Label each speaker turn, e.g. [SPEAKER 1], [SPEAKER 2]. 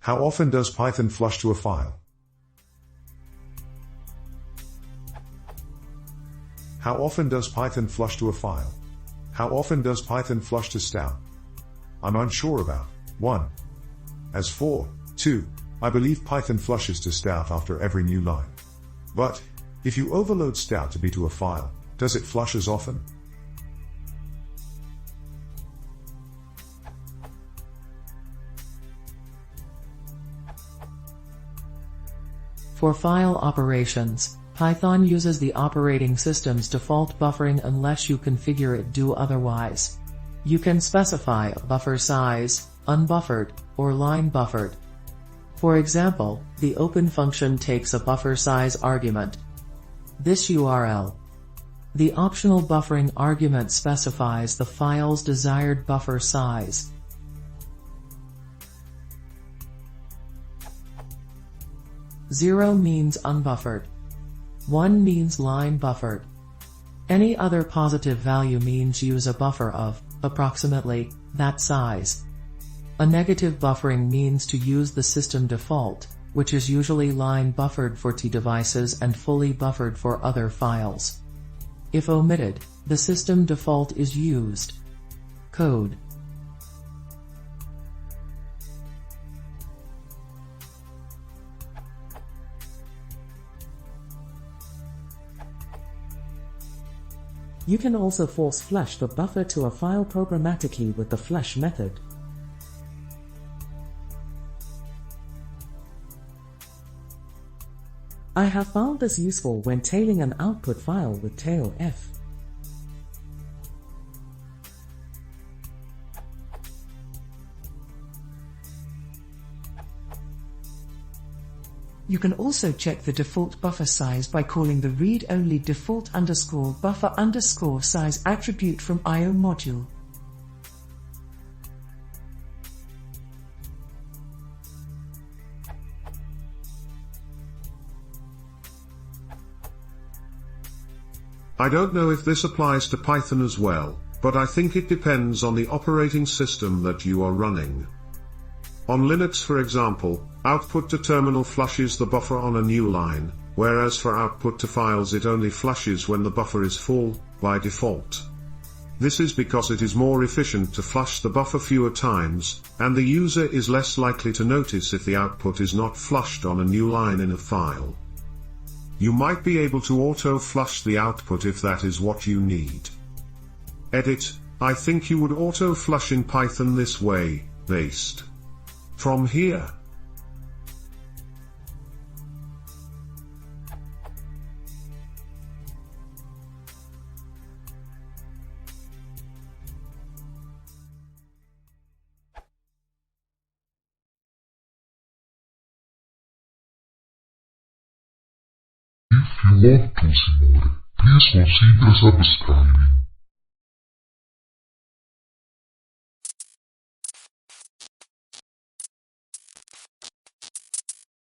[SPEAKER 1] How often does Python flush to a file? How often does Python flush to a file? How often does Python flush to stout? I'm unsure about 1. As for 2, I believe Python flushes to stout after every new line. But if you overload stout to be to a file, does it flush as often?
[SPEAKER 2] For file operations, Python uses the operating system's default buffering unless you configure it do otherwise. You can specify a buffer size, unbuffered, or line buffered. For example, the open function takes a buffer size argument. This URL. The optional buffering argument specifies the file's desired buffer size. Zero means unbuffered. 1 means line buffered. Any other positive value means use a buffer of, approximately, that size. A negative buffering means to use the system default, which is usually line buffered for T devices and fully buffered for other files. If omitted, the system default is used. Code.
[SPEAKER 3] You can also force flush the buffer to a file programmatically with the flush method. I have found this useful when tailing an output file with tail f. You can also check the default buffer size by calling the read-only default _buffer size attribute from IO module.
[SPEAKER 4] I don't know if this applies to Python as well, but I think it depends on the operating system that you are running. On Linux, for example, output to terminal flushes the buffer on a new line, whereas for output to files it only flushes when the buffer is full, by default. This is because it is more efficient to flush the buffer fewer times, and the user is less likely to notice if the output is not flushed on a new line in a file. You might be able to auto-flush the output if that is what you need. Edit: I think you would auto-flush in Python this way, based from here.
[SPEAKER 5] If you want to see more, please consider subscribing.